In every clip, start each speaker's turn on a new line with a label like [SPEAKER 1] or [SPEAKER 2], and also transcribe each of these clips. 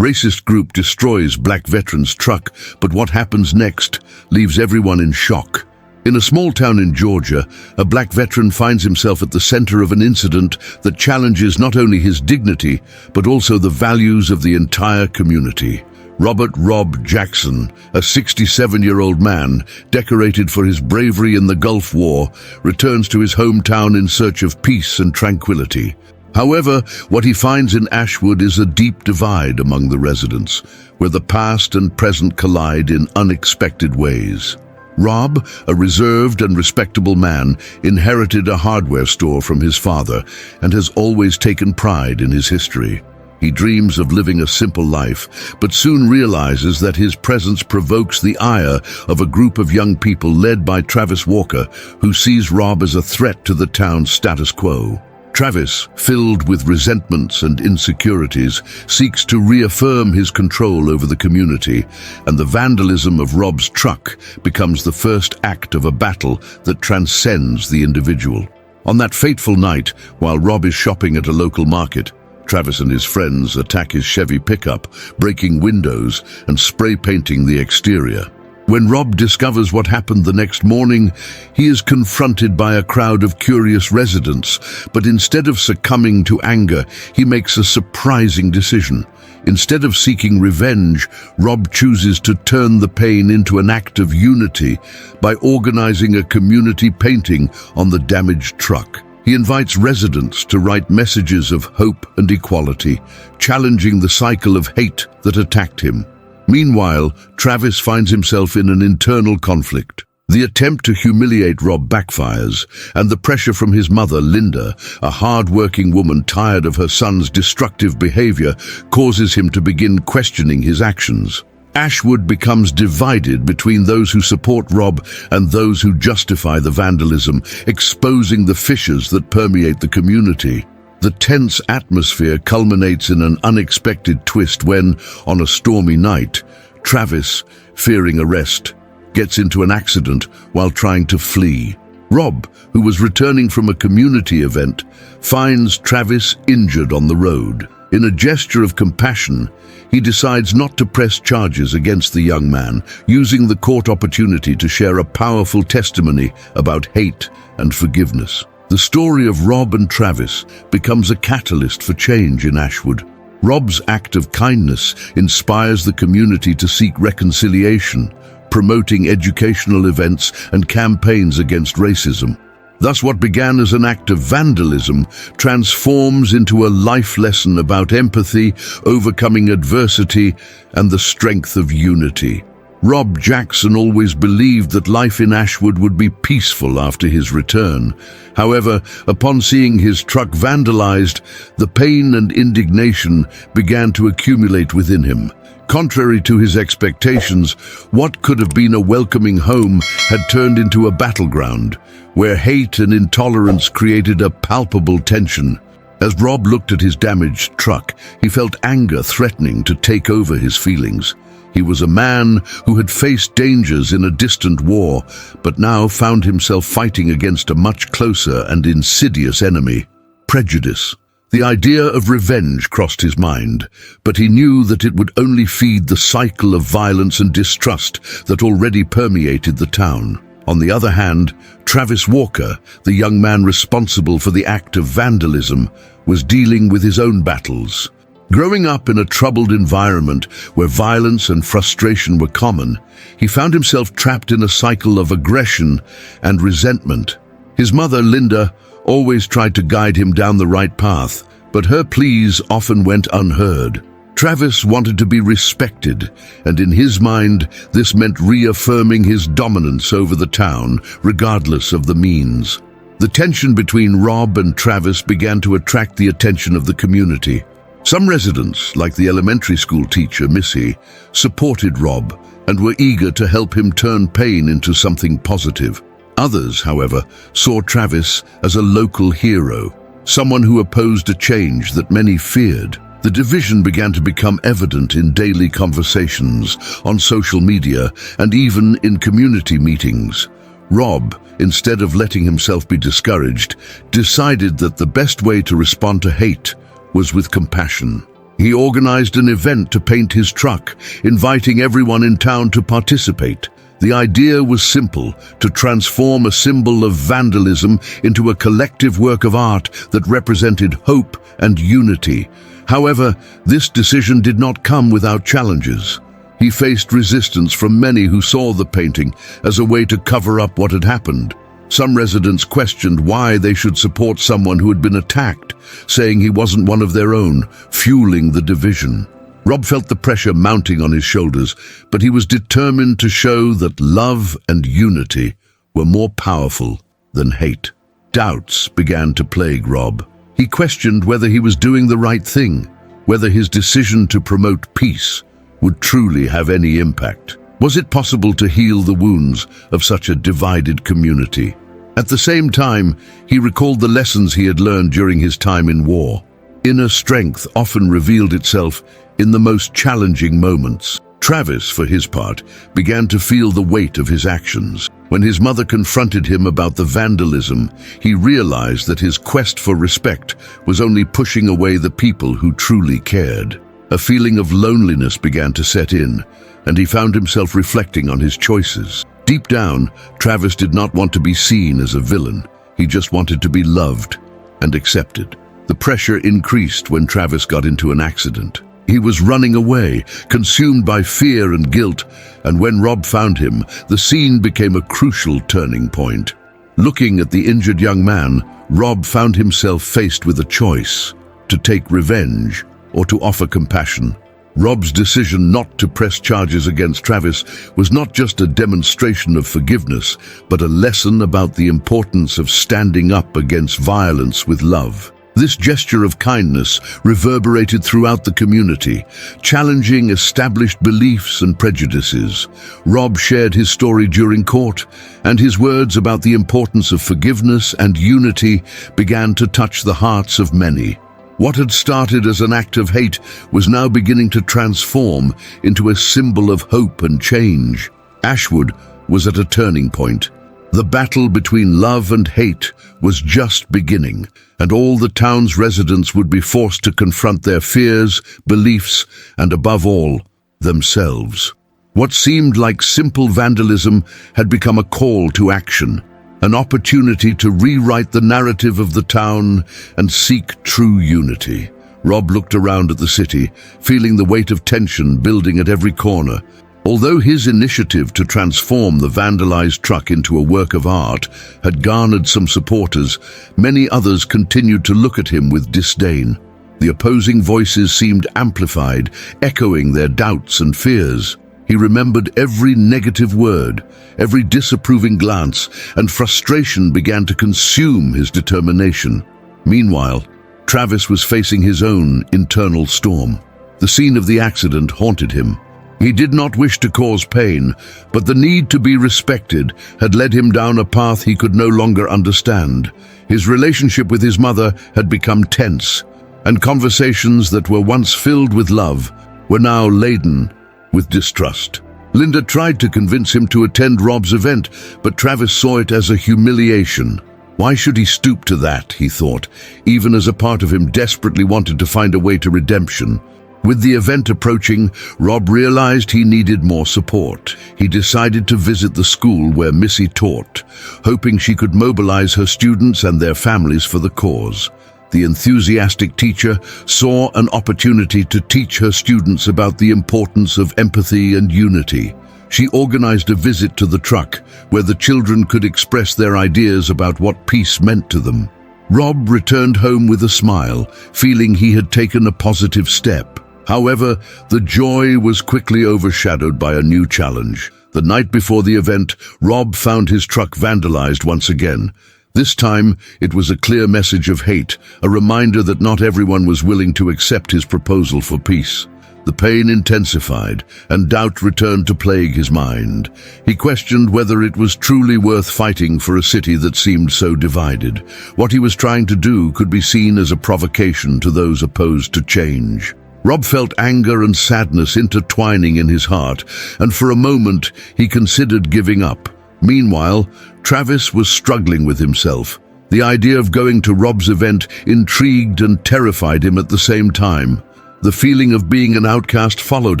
[SPEAKER 1] Racist group destroys black veteran's truck, but what happens next leaves everyone in shock. In a small town in Georgia, a black veteran finds himself at the center of an incident that challenges not only his dignity, but also the values of the entire community. Robert "Rob" Jackson, a 67-year-old man decorated for his bravery in the Gulf War, returns to his hometown in search of peace and tranquility. However, what he finds in Ashwood is a deep divide among the residents, where the past and present collide in unexpected ways. Rob, a reserved and respectable man, inherited a hardware store from his father and has always taken pride in his history. He dreams of living a simple life, but soon realizes that his presence provokes the ire of a group of young people led by Travis Walker, who sees Rob as a threat to the town's status quo. Travis, filled with resentments and insecurities, seeks to reaffirm his control over the community, and the vandalism of Rob's truck becomes the first act of a battle that transcends the individual. On that fateful night, while Rob is shopping at a local market, Travis and his friends attack his Chevy pickup, breaking windows and spray painting the exterior. When Rob discovers what happened the next morning, he is confronted by a crowd of curious residents, but instead of succumbing to anger, he makes a surprising decision. Instead of seeking revenge, Rob chooses to turn the pain into an act of unity by organizing a community painting on the damaged truck. He invites residents to write messages of hope and equality, challenging the cycle of hate that attacked him. Meanwhile, Travis finds himself in an internal conflict. The attempt to humiliate Rob backfires, and the pressure from his mother, Linda, a hard-working woman tired of her son's destructive behavior, causes him to begin questioning his actions. Ashwood becomes divided between those who support Rob and those who justify the vandalism, exposing the fissures that permeate the community. The tense atmosphere culminates in an unexpected twist when, on a stormy night, Travis, fearing arrest, gets into an accident while trying to flee. Rob, who was returning from a community event, finds Travis injured on the road. In a gesture of compassion, he decides not to press charges against the young man, using the court opportunity to share a powerful testimony about hate and forgiveness. The story of Rob and Travis becomes a catalyst for change in Ashwood. Rob's act of kindness inspires the community to seek reconciliation, promoting educational events and campaigns against racism. Thus, what began as an act of vandalism transforms into a life lesson about empathy, overcoming adversity, and the strength of unity. Rob Jackson always believed that life in Ashwood would be peaceful after his return. However, upon seeing his truck vandalized, the pain and indignation began to accumulate within him. Contrary to his expectations, what could have been a welcoming home had turned into a battleground, where hate and intolerance created a palpable tension. As Rob looked at his damaged truck, he felt anger threatening to take over his feelings. He was a man who had faced dangers in a distant war, but now found himself fighting against a much closer and insidious enemy: prejudice. The idea of revenge crossed his mind, but he knew that it would only feed the cycle of violence and distrust that already permeated the town. On the other hand, Travis Walker, the young man responsible for the act of vandalism, was dealing with his own battles. Growing up in a troubled environment where violence and frustration were common, he found himself trapped in a cycle of aggression and resentment. His mother, Linda, always tried to guide him down the right path, but her pleas often went unheard. Travis wanted to be respected, and in his mind, this meant reaffirming his dominance over the town, regardless of the means. The tension between Rob and Travis began to attract the attention of the community. Some residents, like the elementary school teacher, Missy, supported Rob and were eager to help him turn pain into something positive. Others, however, saw Travis as a local hero, someone who opposed a change that many feared. The division began to become evident in daily conversations, on social media, and even in community meetings. Rob, instead of letting himself be discouraged, decided that the best way to respond to hate was with compassion. He organized an event to paint his truck, inviting everyone in town to participate. The idea was simple: to transform a symbol of vandalism into a collective work of art that represented hope and unity. However, this decision did not come without challenges. He faced resistance from many who saw the painting as a way to cover up what had happened. Some residents questioned why they should support someone who had been attacked, saying he wasn't one of their own, fueling the division. Rob felt the pressure mounting on his shoulders, but he was determined to show that love and unity were more powerful than hate. Doubts began to plague Rob. He questioned whether he was doing the right thing, whether his decision to promote peace would truly have any impact. Was it possible to heal the wounds of such a divided community? At the same time, he recalled the lessons he had learned during his time in war. Inner strength often revealed itself in the most challenging moments. Travis, for his part, began to feel the weight of his actions. When his mother confronted him about the vandalism, he realized that his quest for respect was only pushing away the people who truly cared. A feeling of loneliness began to set in, and he found himself reflecting on his choices. Deep down, Travis did not want to be seen as a villain. He just wanted to be loved and accepted. The pressure increased when Travis got into an accident. He was running away, consumed by fear and guilt, and when Rob found him, the scene became a crucial turning point. Looking at the injured young man, Rob found himself faced with a choice: to take revenge or to offer compassion. Rob's decision not to press charges against Travis was not just a demonstration of forgiveness, but a lesson about the importance of standing up against violence with love. This gesture of kindness reverberated throughout the community, challenging established beliefs and prejudices. Rob shared his story during court, and his words about the importance of forgiveness and unity began to touch the hearts of many. What had started as an act of hate was now beginning to transform into a symbol of hope and change. Ashwood was at a turning point. The battle between love and hate was just beginning, and all the town's residents would be forced to confront their fears, beliefs, and above all, themselves. What seemed like simple vandalism had become a call to action, an opportunity to rewrite the narrative of the town and seek true unity. Rob looked around at the city, feeling the weight of tension building at every corner. Although his initiative to transform the vandalized truck into a work of art had garnered some supporters, many others continued to look at him with disdain. The opposing voices seemed amplified, echoing their doubts and fears. He remembered every negative word, every disapproving glance, and frustration began to consume his determination. Meanwhile, Travis was facing his own internal storm. The scene of the accident haunted him. He did not wish to cause pain, but the need to be respected had led him down a path he could no longer understand. His relationship with his mother had become tense, and conversations that were once filled with love were now laden with distrust. Linda tried to convince him to attend Rob's event, but Travis saw it as a humiliation. Why should he stoop to that, he thought, even as a part of him desperately wanted to find a way to redemption. With the event approaching, Rob realized he needed more support. He decided to visit the school where Missy taught, hoping she could mobilize her students and their families for the cause. The enthusiastic teacher saw an opportunity to teach her students about the importance of empathy and unity. She organized a visit to the truck, where the children could express their ideas about what peace meant to them. Rob returned home with a smile, feeling he had taken a positive step. However, the joy was quickly overshadowed by a new challenge. The night before the event, Rob found his truck vandalized once again. This time, it was a clear message of hate, a reminder that not everyone was willing to accept his proposal for peace. The pain intensified, and doubt returned to plague his mind. He questioned whether it was truly worth fighting for a city that seemed so divided. What he was trying to do could be seen as a provocation to those opposed to change. Rob felt anger and sadness intertwining in his heart, and for a moment he considered giving up. Meanwhile, Travis was struggling with himself. The idea of going to Rob's event intrigued and terrified him at the same time. The feeling of being an outcast followed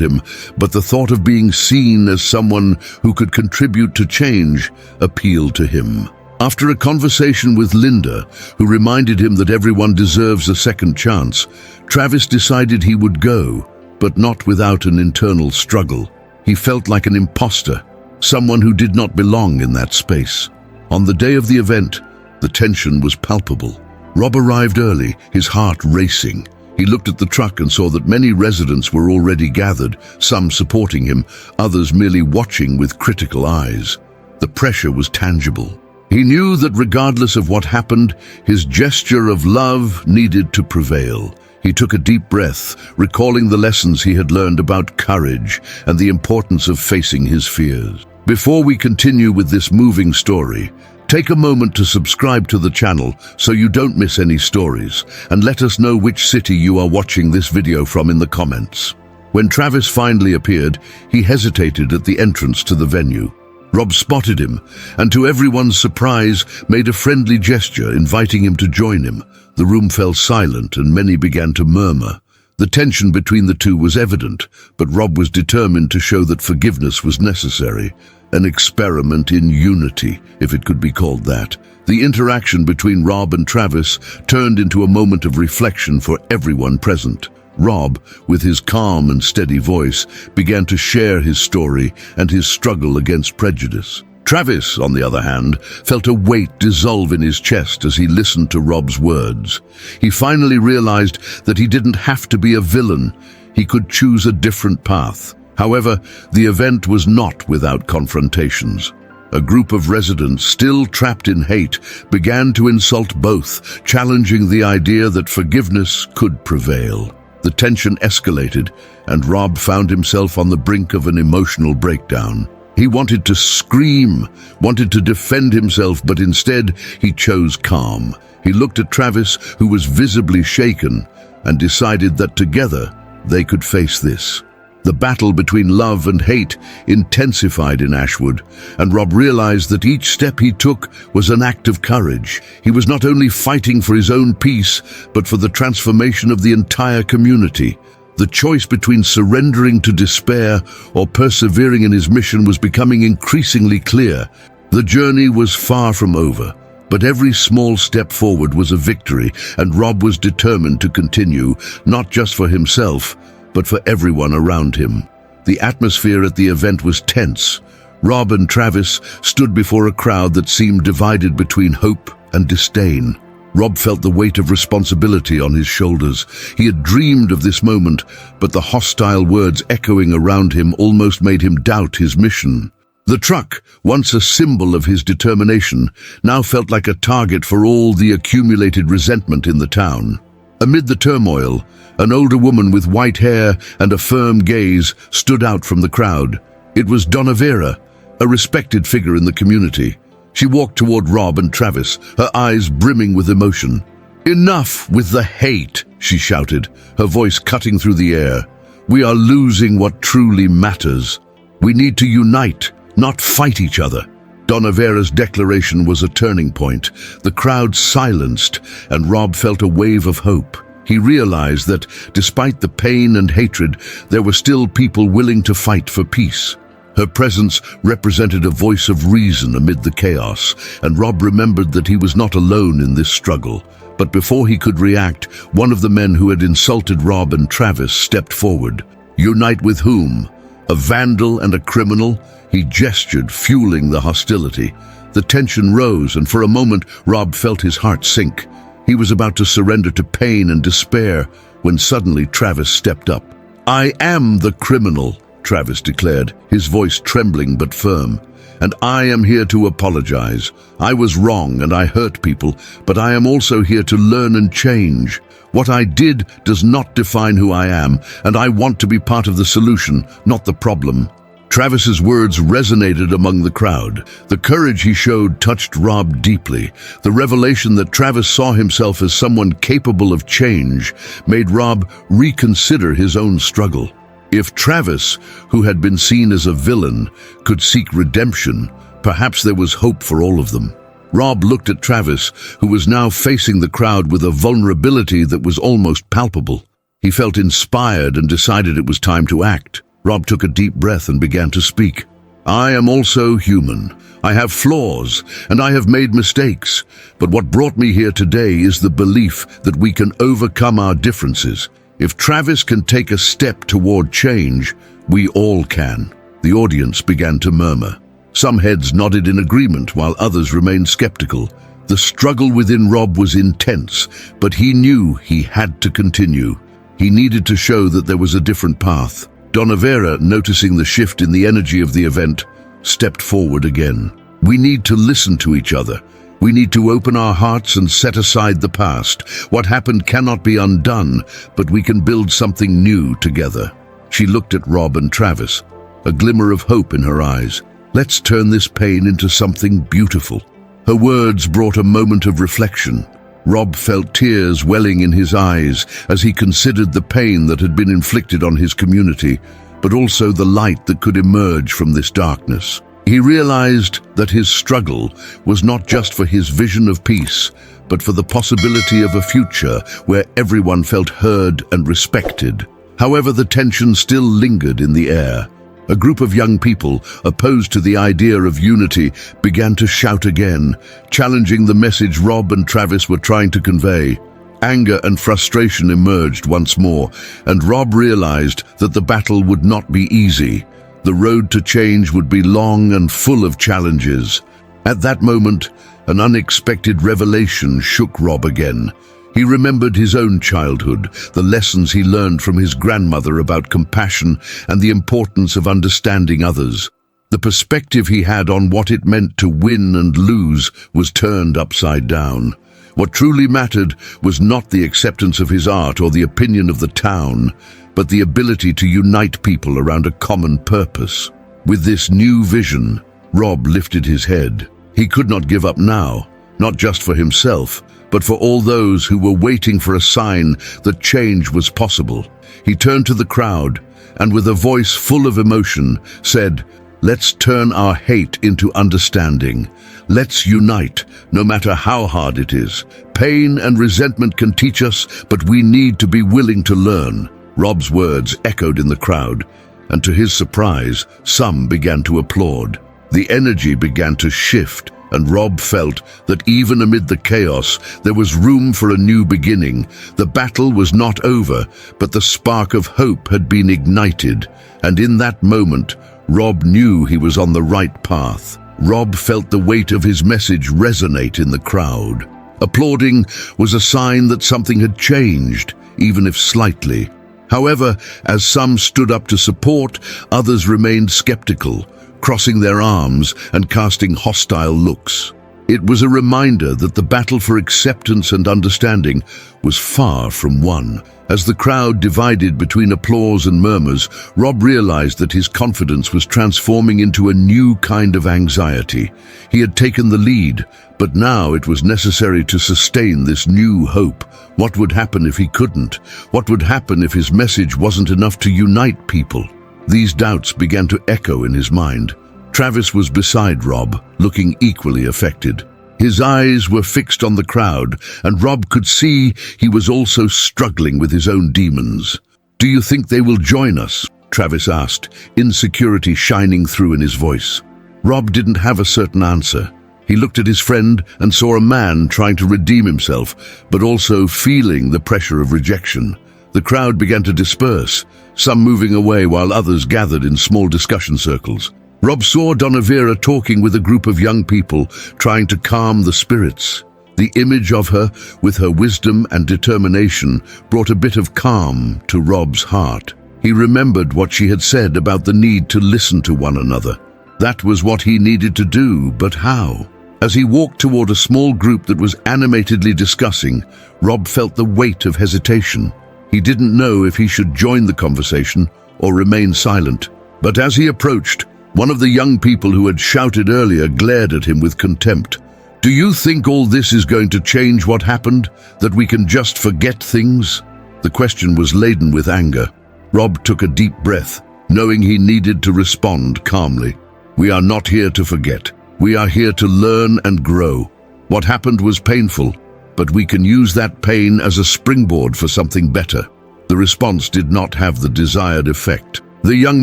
[SPEAKER 1] him, but the thought of being seen as someone who could contribute to change appealed to him. After a conversation with Linda, who reminded him that everyone deserves a second chance, Travis decided he would go, but not without an internal struggle. He felt like an imposter, someone who did not belong in that space. On the day of the event, the tension was palpable. Rob arrived early, his heart racing. He looked at the truck and saw that many residents were already gathered, some supporting him, others merely watching with critical eyes. The pressure was tangible. He knew that regardless of what happened, his gesture of love needed to prevail. He took a deep breath, recalling the lessons he had learned about courage and the importance of facing his fears. Before we continue with this moving story, take a moment to subscribe to the channel so you don't miss any stories, and let us know which city you are watching this video from in the comments. When Travis finally appeared, he hesitated at the entrance to the venue. Rob spotted him, and to everyone's surprise, made a friendly gesture inviting him to join him. The room fell silent and many began to murmur. The tension between the two was evident, but Rob was determined to show that forgiveness was necessary. An experiment in unity, if it could be called that. The interaction between Rob and Travis turned into a moment of reflection for everyone present. Rob, with his calm and steady voice, began to share his story and his struggle against prejudice. Travis, on the other hand, felt a weight dissolve in his chest as he listened to Rob's words. He finally realized that he didn't have to be a villain. He could choose a different path. However, the event was not without confrontations. A group of residents, still trapped in hate, began to insult both, challenging the idea that forgiveness could prevail. The tension escalated, and Rob found himself on the brink of an emotional breakdown. He wanted to scream, wanted to defend himself, but instead he chose calm. He looked at Travis, who was visibly shaken, and decided that together they could face this. The battle between love and hate intensified in Ashwood, and Rob realized that each step he took was an act of courage. He was not only fighting for his own peace, but for the transformation of the entire community. The choice between surrendering to despair or persevering in his mission was becoming increasingly clear. The journey was far from over, but every small step forward was a victory, and Rob was determined to continue, not just for himself, but for everyone around him. The atmosphere at the event was tense. Rob and Travis stood before a crowd that seemed divided between hope and disdain. Rob felt the weight of responsibility on his shoulders. He had dreamed of this moment, but the hostile words echoing around him almost made him doubt his mission. The truck, once a symbol of his determination, now felt like a target for all the accumulated resentment in the town. Amid the turmoil, an older woman with white hair and a firm gaze stood out from the crowd. It was Donna Vera, a respected figure in the community. She walked toward Rob and Travis, her eyes brimming with emotion. "Enough with the hate," she shouted, her voice cutting through the air. "We are losing what truly matters. We need to unite, not fight each other." Donna Vera's declaration was a turning point. The crowd silenced, and Rob felt a wave of hope. He realized that, despite the pain and hatred, there were still people willing to fight for peace. Her presence represented a voice of reason amid the chaos, and Rob remembered that he was not alone in this struggle. But before he could react, one of the men who had insulted Rob and Travis stepped forward. Unite with whom? A vandal and a criminal? He gestured, fueling the hostility. The tension rose, and for a moment, Rob felt his heart sink. He was about to surrender to pain and despair when suddenly Travis stepped up. "I am the criminal," Travis declared, his voice trembling but firm. "And I am here to apologize. I was wrong and I hurt people, but I am also here to learn and change. What I did does not define who I am, and I want to be part of the solution, not the problem." Travis's words resonated among the crowd. The courage he showed touched Rob deeply. The revelation that Travis saw himself as someone capable of change made Rob reconsider his own struggle. If Travis, who had been seen as a villain, could seek redemption, perhaps there was hope for all of them. Rob looked at Travis, who was now facing the crowd with a vulnerability that was almost palpable. He felt inspired and decided it was time to act. Rob took a deep breath and began to speak. I am also human. I have flaws, and I have made mistakes. But what brought me here today is the belief that we can overcome our differences. If Travis can take a step toward change, we all can. The audience began to murmur. Some heads nodded in agreement while others remained skeptical. The struggle within Rob was intense, but he knew he had to continue. He needed to show that there was a different path. Donavera, noticing the shift in the energy of the event, stepped forward again. We need to listen to each other. We need to open our hearts and set aside the past. What happened cannot be undone, but we can build something new together. She looked at Rob and Travis, a glimmer of hope in her eyes. Let's turn this pain into something beautiful. Her words brought a moment of reflection. Rob felt tears welling in his eyes as he considered the pain that had been inflicted on his community, but also the light that could emerge from this darkness. He realized that his struggle was not just for his vision of peace, but for the possibility of a future where everyone felt heard and respected. However, the tension still lingered in the air. A group of young people, opposed to the idea of unity, began to shout again, challenging the message Rob and Travis were trying to convey. Anger and frustration emerged once more, and Rob realized that the battle would not be easy. The road to change would be long and full of challenges. At that moment, an unexpected revelation shook Rob again. He remembered his own childhood, the lessons he learned from his grandmother about compassion and the importance of understanding others. The perspective he had on what it meant to win and lose was turned upside down. What truly mattered was not the acceptance of his art or the opinion of the town, but the ability to unite people around a common purpose. With this new vision, Rob lifted his head. He could not give up now, not just for himself, but for all those who were waiting for a sign that change was possible. He turned to the crowd and, with a voice full of emotion, said, "Let's turn our hate into understanding. Let's unite, no matter how hard it is. Pain and resentment can teach us, but we need to be willing to learn." Rob's words echoed in the crowd, and to his surprise, some began to applaud. The energy began to shift, and Rob felt that even amid the chaos, there was room for a new beginning. The battle was not over, but the spark of hope had been ignited, and in that moment, Rob knew he was on the right path. Rob felt the weight of his message resonate in the crowd. Applauding was a sign that something had changed, even if slightly. However, as some stood up to support, others remained skeptical, crossing their arms and casting hostile looks. It was a reminder that the battle for acceptance and understanding was far from won. As the crowd divided between applause and murmurs, Rob realized that his confidence was transforming into a new kind of anxiety. He had taken the lead, but now it was necessary to sustain this new hope. What would happen if he couldn't? What would happen if his message wasn't enough to unite people? These doubts began to echo in his mind. Travis was beside Rob, looking equally affected. His eyes were fixed on the crowd, and Rob could see he was also struggling with his own demons. "Do you think they will join us?" Travis asked, insecurity shining through in his voice. Rob didn't have a certain answer. He looked at his friend and saw a man trying to redeem himself, but also feeling the pressure of rejection. The crowd began to disperse, some moving away while others gathered in small discussion circles. Rob saw Donavera talking with a group of young people, trying to calm the spirits. The image of her, with her wisdom and determination, brought a bit of calm to Rob's heart. He remembered what she had said about the need to listen to one another. That was what he needed to do, but how? As he walked toward a small group that was animatedly discussing, Rob felt the weight of hesitation. He didn't know if he should join the conversation or remain silent. But as he approached, one of the young people who had shouted earlier glared at him with contempt. "Do you think all this is going to change what happened? That we can just forget things?" The question was laden with anger. Rob took a deep breath, knowing he needed to respond calmly. "We are not here to forget. We are here to learn and grow. What happened was painful, but we can use that pain as a springboard for something better." The response did not have the desired effect. The young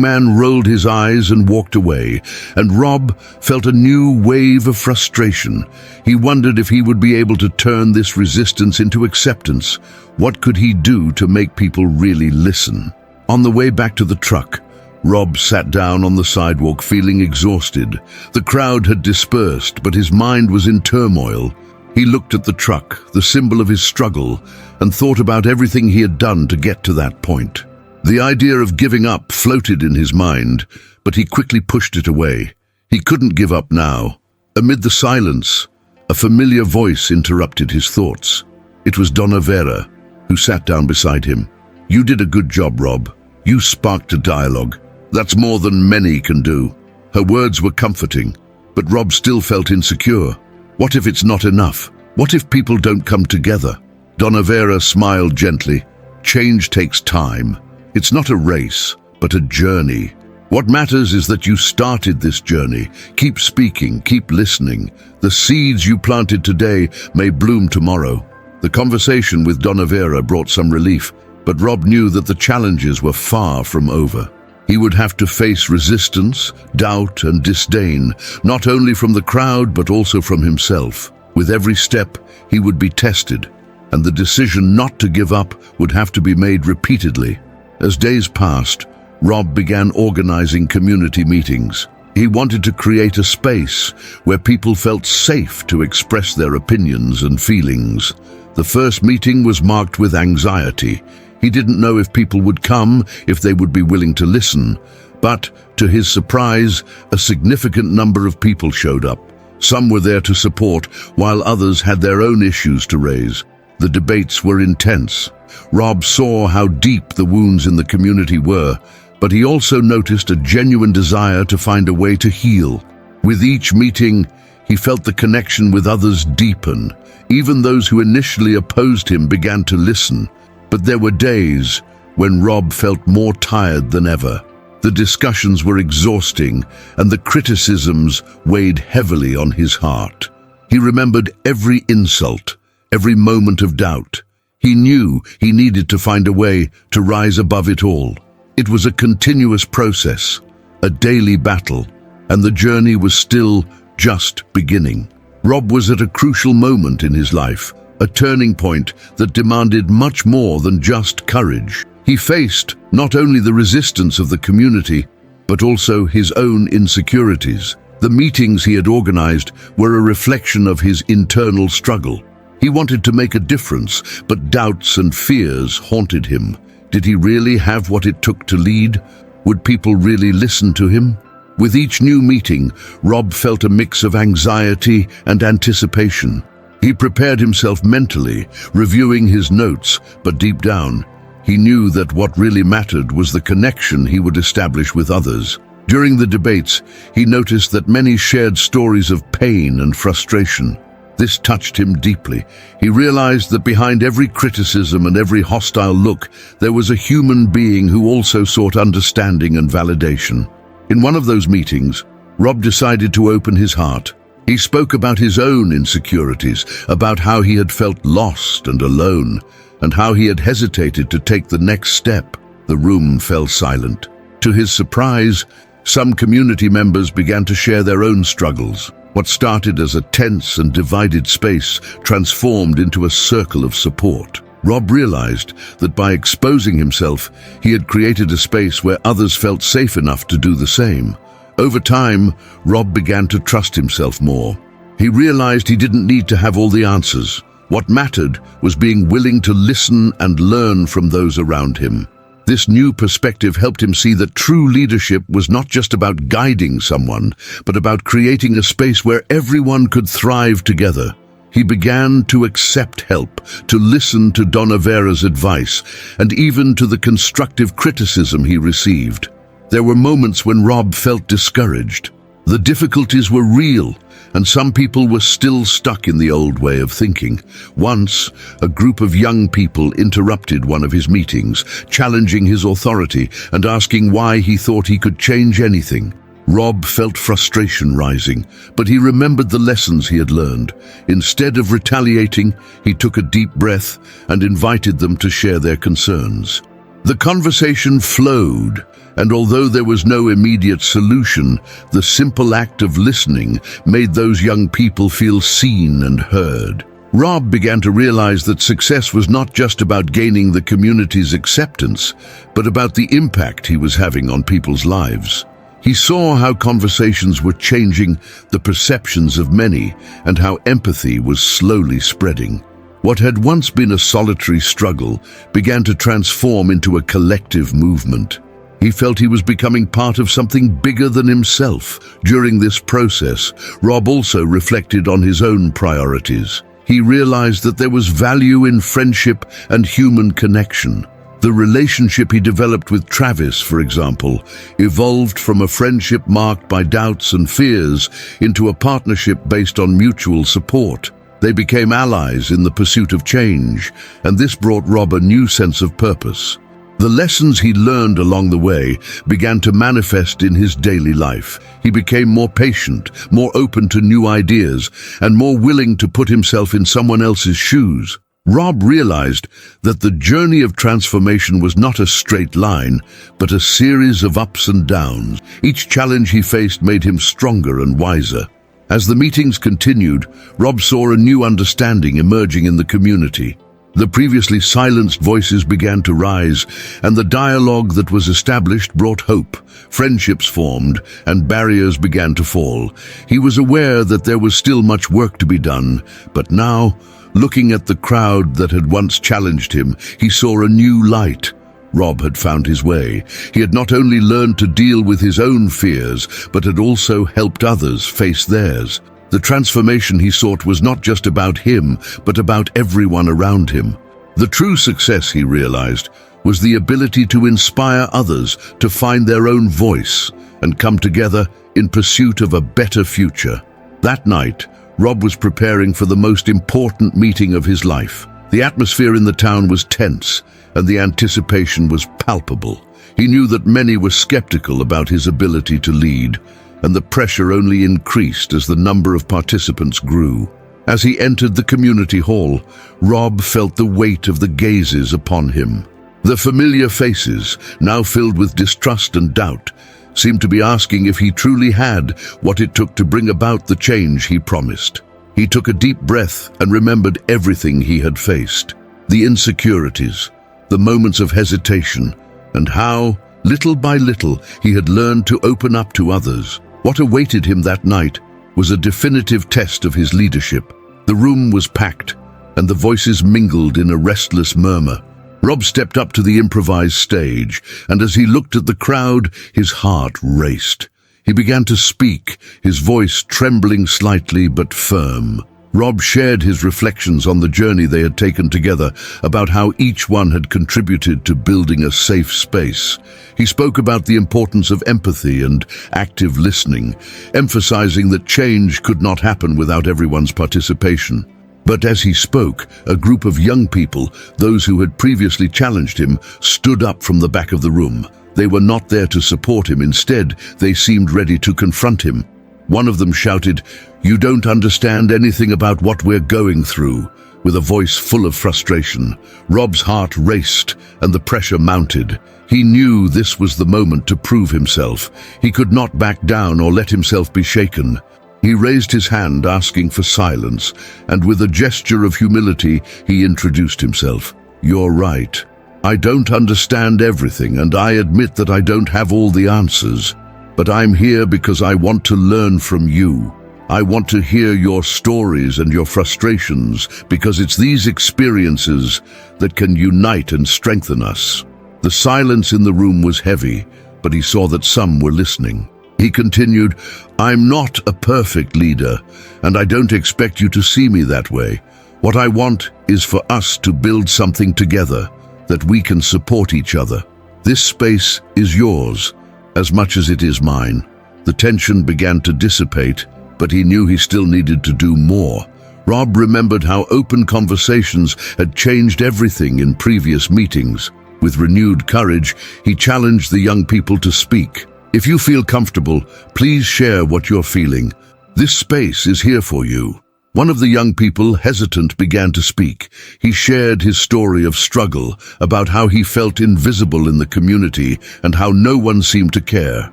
[SPEAKER 1] man rolled his eyes and walked away, and Rob felt a new wave of frustration. He wondered if he would be able to turn this resistance into acceptance. What could he do to make people really listen? On the way back to the truck, Rob sat down on the sidewalk feeling exhausted. The crowd had dispersed, but his mind was in turmoil. He looked at the truck, the symbol of his struggle, and thought about everything he had done to get to that point. The idea of giving up floated in his mind, but he quickly pushed it away. He couldn't give up now. Amid the silence, a familiar voice interrupted his thoughts. It was Donna Vera, who sat down beside him. "You did a good job, Rob. You sparked a dialogue. That's more than many can do." Her words were comforting, but Rob still felt insecure. What if it's not enough? What if people don't come together? Donna Vera smiled gently. Change takes time. It's not a race, but a journey. What matters is that you started this journey. Keep speaking, keep listening. The seeds you planted today may bloom tomorrow. The conversation with Donna Vera brought some relief, but Rob knew that the challenges were far from over. He would have to face resistance, doubt, and disdain, not only from the crowd but also from himself. With every step, he would be tested, and the decision not to give up would have to be made repeatedly. As days passed, Rob began organizing community meetings. He wanted to create a space where people felt safe to express their opinions and feelings. The first meeting was marked with anxiety. He didn't know if people would come, if they would be willing to listen. But, to his surprise, a significant number of people showed up. Some were there to support, while others had their own issues to raise. The debates were intense. Rob saw how deep the wounds in the community were, but he also noticed a genuine desire to find a way to heal. With each meeting, he felt the connection with others deepen. Even those who initially opposed him began to listen. But there were days when Rob felt more tired than ever. The discussions were exhausting, and the criticisms weighed heavily on his heart. He remembered every insult, every moment of doubt. He knew he needed to find a way to rise above it all. It was a continuous process, a daily battle, and the journey was still just beginning. Rob was at a crucial moment in his life, a turning point that demanded much more than just courage. He faced not only the resistance of the community, but also his own insecurities. The meetings he had organized were a reflection of his internal struggle. He wanted to make a difference, but doubts and fears haunted him. Did he really have what it took to lead? Would people really listen to him? With each new meeting, Rob felt a mix of anxiety and anticipation. He prepared himself mentally, reviewing his notes, but deep down, he knew that what really mattered was the connection he would establish with others. During the debates, he noticed that many shared stories of pain and frustration. This touched him deeply. He realized that behind every criticism and every hostile look, there was a human being who also sought understanding and validation. In one of those meetings, Rob decided to open his heart. He spoke about his own insecurities, about how he had felt lost and alone, and how he had hesitated to take the next step. The room fell silent. To his surprise, some community members began to share their own struggles. What started as a tense and divided space transformed into a circle of support. Rob realized that by exposing himself, he had created a space where others felt safe enough to do the same. Over time, Rob began to trust himself more. He realized he didn't need to have all the answers. What mattered was being willing to listen and learn from those around him. This new perspective helped him see that true leadership was not just about guiding someone, but about creating a space where everyone could thrive together. He began to accept help, to listen to Donna Vera's advice, and even to the constructive criticism he received. There were moments when Rob felt discouraged. The difficulties were real, and some people were still stuck in the old way of thinking. Once, a group of young people interrupted one of his meetings, challenging his authority and asking why he thought he could change anything. Rob felt frustration rising, but he remembered the lessons he had learned. Instead of retaliating, he took a deep breath and invited them to share their concerns. The conversation flowed, and although there was no immediate solution, the simple act of listening made those young people feel seen and heard. Rob began to realize that success was not just about gaining the community's acceptance, but about the impact he was having on people's lives. He saw how conversations were changing the perceptions of many and how empathy was slowly spreading. What had once been a solitary struggle began to transform into a collective movement. He felt he was becoming part of something bigger than himself. During this process, Rob also reflected on his own priorities. He realized that there was value in friendship and human connection. The relationship he developed with Travis, for example, evolved from a friendship marked by doubts and fears into a partnership based on mutual support. They became allies in the pursuit of change, and this brought Rob a new sense of purpose. The lessons he learned along the way began to manifest in his daily life. He became more patient, more open to new ideas, and more willing to put himself in someone else's shoes. Rob realized that the journey of transformation was not a straight line, but a series of ups and downs. Each challenge he faced made him stronger and wiser. As the meetings continued, Rob saw a new understanding emerging in the community. The previously silenced voices began to rise, and the dialogue that was established brought hope. Friendships formed, and barriers began to fall. He was aware that there was still much work to be done, but now, looking at the crowd that had once challenged him, he saw a new light. Rob had found his way. He had not only learned to deal with his own fears, but had also helped others face theirs. The transformation he sought was not just about him, but about everyone around him. The true success, he realized, was the ability to inspire others to find their own voice and come together in pursuit of a better future. That night, Rob was preparing for the most important meeting of his life. The atmosphere in the town was tense, and the anticipation was palpable. He knew that many were skeptical about his ability to lead, and the pressure only increased as the number of participants grew. As he entered the community hall, Rob felt the weight of the gazes upon him. The familiar faces, now filled with distrust and doubt, seemed to be asking if he truly had what it took to bring about the change he promised. He took a deep breath and remembered everything he had faced. The insecurities, the moments of hesitation, and how, little by little, he had learned to open up to others. What awaited him that night was a definitive test of his leadership. The room was packed, and the voices mingled in a restless murmur. Rob stepped up to the improvised stage, and as he looked at the crowd, his heart raced. He began to speak, his voice trembling slightly but firm. Rob shared his reflections on the journey they had taken together, about how each one had contributed to building a safe space. He spoke about the importance of empathy and active listening, emphasizing that change could not happen without everyone's participation. But as he spoke, a group of young people, those who had previously challenged him, stood up from the back of the room. They were not there to support him. Instead, they seemed ready to confront him. One of them shouted, "You don't understand anything about what we're going through," with a voice full of frustration. Rob's heart raced, and the pressure mounted. He knew this was the moment to prove himself. He could not back down or let himself be shaken. He raised his hand, asking for silence, and with a gesture of humility, he introduced himself. "You're right. I don't understand everything, and I admit that I don't have all the answers. But I'm here because I want to learn from you. I want to hear your stories and your frustrations, because it's these experiences that can unite and strengthen us." The silence in the room was heavy, but he saw that some were listening. He continued, "I'm not a perfect leader, and I don't expect you to see me that way. What I want is for us to build something together, that we can support each other. This space is yours, as much as it is mine." The tension began to dissipate, but he knew he still needed to do more. Rob remembered how open conversations had changed everything in previous meetings. With renewed courage, he challenged the young people to speak. "If you feel comfortable, please share what you're feeling. This space is here for you." One of the young people, hesitant, began to speak. He shared his story of struggle, about how he felt invisible in the community and how no one seemed to care.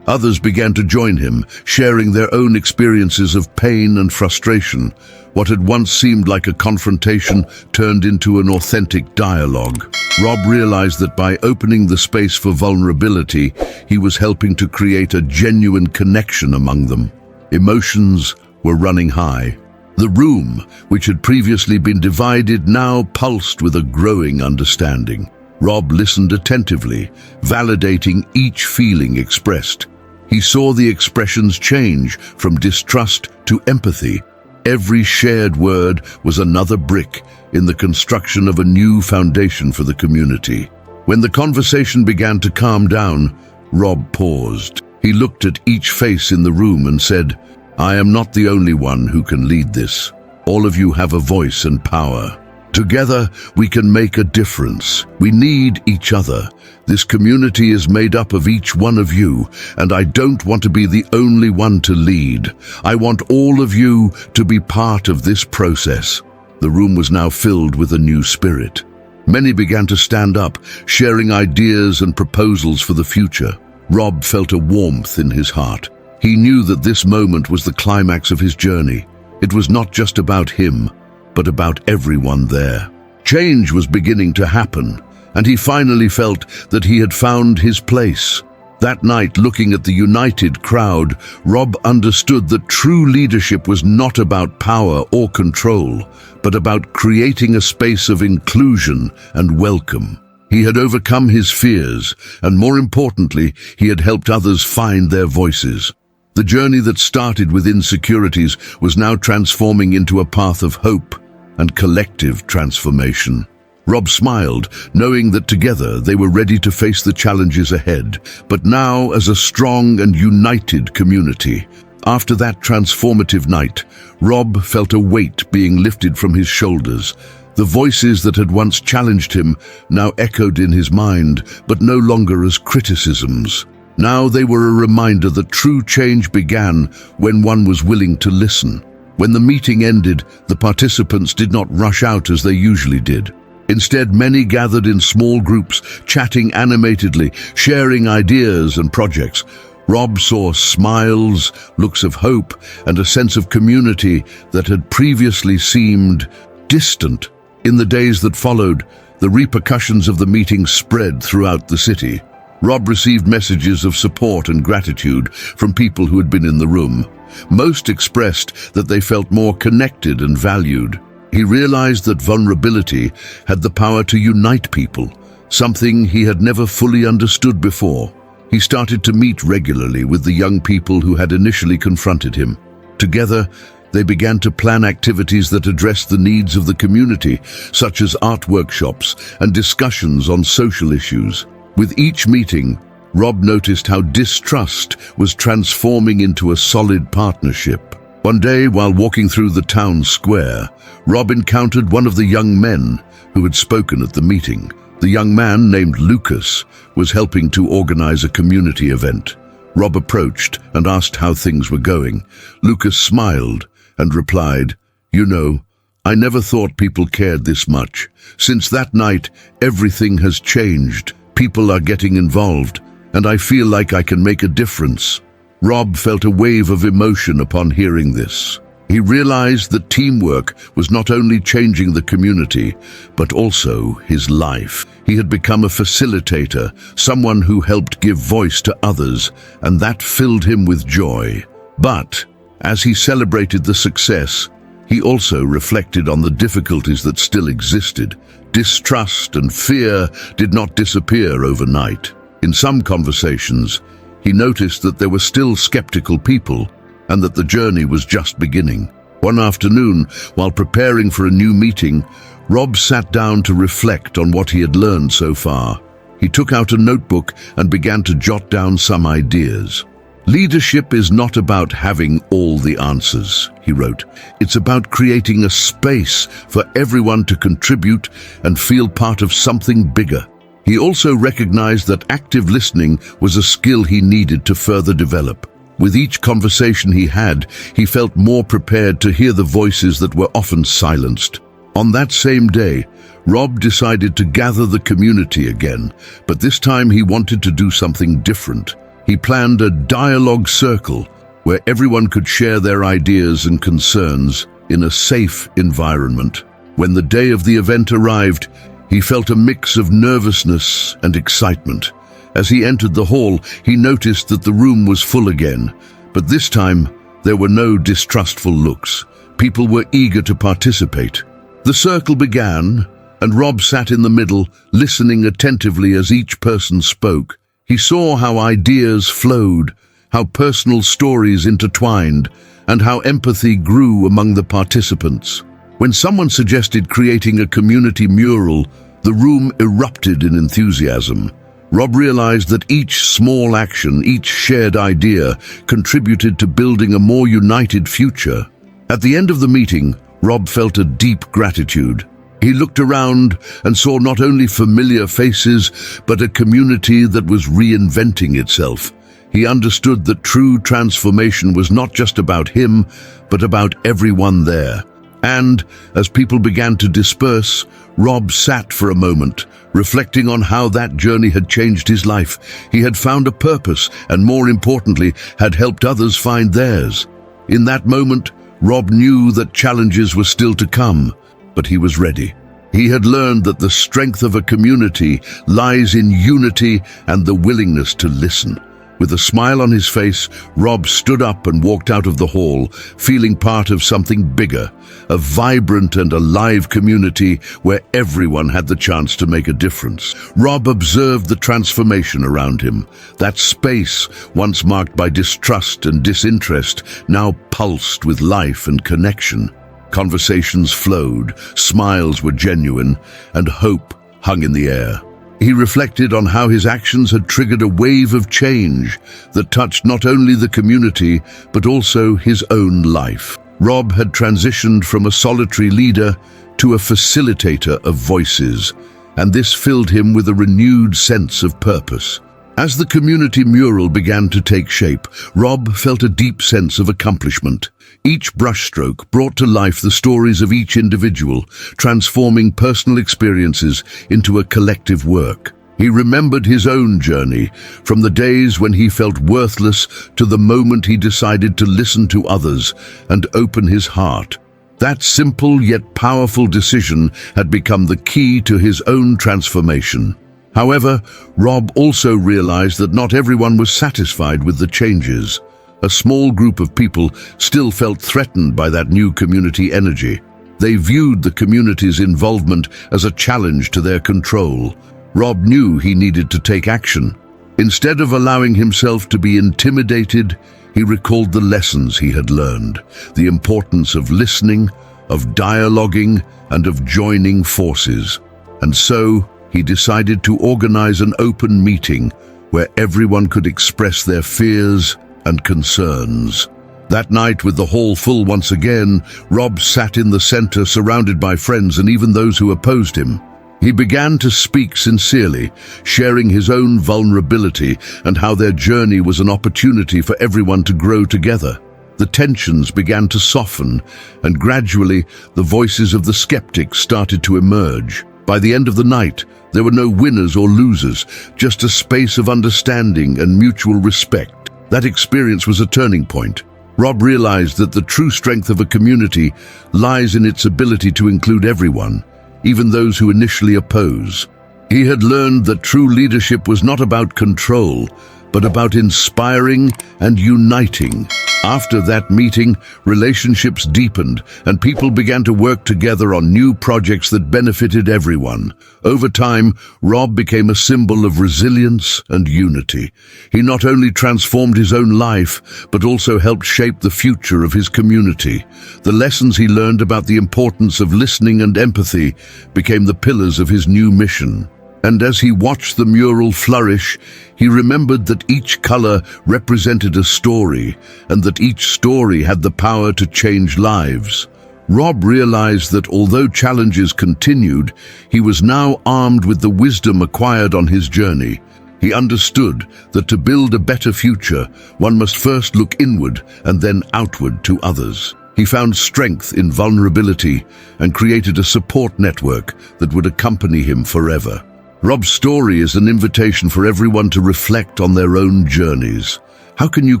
[SPEAKER 1] Others began to join him, sharing their own experiences of pain and frustration. What had once seemed like a confrontation turned into an authentic dialogue. Rob realized that by opening the space for vulnerability, he was helping to create a genuine connection among them. Emotions were running high. The room, which had previously been divided, now pulsed with a growing understanding. Rob listened attentively, validating each feeling expressed. He saw the expressions change from distrust to empathy. Every shared word was another brick in the construction of a new foundation for the community. When the conversation began to calm down, Rob paused. He looked at each face in the room and said, "I am not the only one who can lead this. All of you have a voice and power. Together, we can make a difference. We need each other. This community is made up of each one of you, and I don't want to be the only one to lead. I want all of you to be part of this process." The room was now filled with a new spirit. Many began to stand up, sharing ideas and proposals for the future. Rob felt a warmth in his heart. He knew that this moment was the climax of his journey. It was not just about him, but about everyone there. Change was beginning to happen, and he finally felt that he had found his place. That night, looking at the united crowd, Rob understood that true leadership was not about power or control, but about creating a space of inclusion and welcome. He had overcome his fears, and more importantly, he had helped others find their voices. The journey that started with insecurities was now transforming into a path of hope and collective transformation. Rob smiled, knowing that together they were ready to face the challenges ahead, but now as a strong and united community. After that transformative night, Rob felt a weight being lifted from his shoulders. The voices that had once challenged him now echoed in his mind, but no longer as criticisms. Now they were a reminder that true change began when one was willing to listen. When the meeting ended, the participants did not rush out as they usually did. Instead, many gathered in small groups, chatting animatedly, sharing ideas and projects. Rob saw smiles, looks of hope, and a sense of community that had previously seemed distant. In the days that followed, the repercussions of the meeting spread throughout the city. Rob received messages of support and gratitude from people who had been in the room. Most expressed that they felt more connected and valued. He realized that vulnerability had the power to unite people, something he had never fully understood before. He started to meet regularly with the young people who had initially confronted him. Together, they began to plan activities that addressed the needs of the community, such as art workshops and discussions on social issues. With each meeting, Rob noticed how distrust was transforming into a solid partnership. One day, while walking through the town square, Rob encountered one of the young men who had spoken at the meeting. The young man, named Lucas, was helping to organize a community event. Rob approached and asked how things were going. Lucas smiled and replied, "You know, I never thought people cared this much. Since that night, everything has changed. People are getting involved, and I feel like I can make a difference." Rob felt a wave of emotion upon hearing this. He realized that teamwork was not only changing the community, but also his life. He had become a facilitator, someone who helped give voice to others, and that filled him with joy. But as he celebrated the success, he also reflected on the difficulties that still existed. Distrust and fear did not disappear overnight. In some conversations, he noticed that there were still skeptical people and that the journey was just beginning. One afternoon, while preparing for a new meeting, Rob sat down to reflect on what he had learned so far. He took out a notebook and began to jot down some ideas. "Leadership is not about having all the answers," he wrote. "It's about creating a space for everyone to contribute and feel part of something bigger." He also recognized that active listening was a skill he needed to further develop. With each conversation he had, he felt more prepared to hear the voices that were often silenced. On that same day, Rob decided to gather the community again, but this time he wanted to do something different. He planned a dialogue circle where everyone could share their ideas and concerns in a safe environment. When the day of the event arrived, he felt a mix of nervousness and excitement. As he entered the hall, he noticed that the room was full again, but this time there were no distrustful looks. People were eager to participate. The circle began, and Rob sat in the middle, listening attentively as each person spoke. He saw how ideas flowed, how personal stories intertwined, and how empathy grew among the participants. When someone suggested creating a community mural, the room erupted in enthusiasm. Rob realized that each small action, each shared idea, contributed to building a more united future. At the end of the meeting, Rob felt a deep gratitude. He looked around and saw not only familiar faces, but a community that was reinventing itself. He understood that true transformation was not just about him, but about everyone there. And, as people began to disperse, Rob sat for a moment, reflecting on how that journey had changed his life. He had found a purpose, and more importantly, had helped others find theirs. In that moment, Rob knew that challenges were still to come, but he was ready. He had learned that the strength of a community lies in unity and the willingness to listen. With a smile on his face, Rob stood up and walked out of the hall, feeling part of something bigger, a vibrant and alive community where everyone had the chance to make a difference. Rob observed the transformation around him. That space, once marked by distrust and disinterest, now pulsed with life and connection. Conversations flowed, smiles were genuine, and hope hung in the air. He reflected on how his actions had triggered a wave of change that touched not only the community, but also his own life. Rob had transitioned from a solitary leader to a facilitator of voices, and this filled him with a renewed sense of purpose. As the community mural began to take shape, Rob felt a deep sense of accomplishment. Each brushstroke brought to life the stories of each individual, transforming personal experiences into a collective work. He remembered his own journey, from the days when he felt worthless to the moment he decided to listen to others and open his heart. That simple yet powerful decision had become the key to his own transformation. However, Rob also realized that not everyone was satisfied with the changes. A small group of people still felt threatened by that new community energy. They viewed the community's involvement as a challenge to their control. Rob knew he needed to take action. Instead of allowing himself to be intimidated, he recalled the lessons he had learned, the importance of listening, of dialoguing, and of joining forces. And so, he decided to organize an open meeting where everyone could express their fears and concerns. That night, with the hall full once again, Rob sat in the center surrounded by friends and even those who opposed him. He began to speak sincerely, sharing his own vulnerability and how their journey was an opportunity for everyone to grow together. The tensions began to soften, and gradually the voices of the skeptics started to emerge. By the end of the night, there were no winners or losers, just a space of understanding and mutual respect. That experience was a turning point. Rob realized that the true strength of a community lies in its ability to include everyone, even those who initially oppose. He had learned that true leadership was not about control, but about inspiring and uniting. After that meeting, relationships deepened and people began to work together on new projects that benefited everyone. Over time, Rob became a symbol of resilience and unity. He not only transformed his own life, but also helped shape the future of his community. The lessons he learned about the importance of listening and empathy became the pillars of his new mission. And as he watched the mural flourish, he remembered that each color represented a story, and that each story had the power to change lives. Rob realized that although challenges continued, he was now armed with the wisdom acquired on his journey. He He understood that to build a better future, one must first look inward and then outward to others. He found strength in vulnerability and created a support network that would accompany him forever. Rob's story is an invitation for everyone to reflect on their own journeys. How can you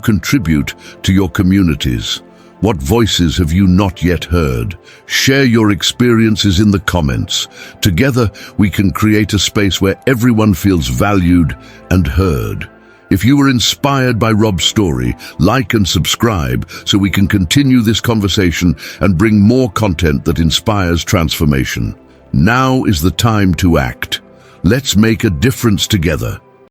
[SPEAKER 1] contribute to your communities? What voices have you not yet heard? Share your experiences in the comments. Together, we can create a space where everyone feels valued and heard. If you were inspired by Rob's story, like and subscribe so we can continue this conversation and bring more content that inspires transformation. Now is the time to act. Let's make a difference together.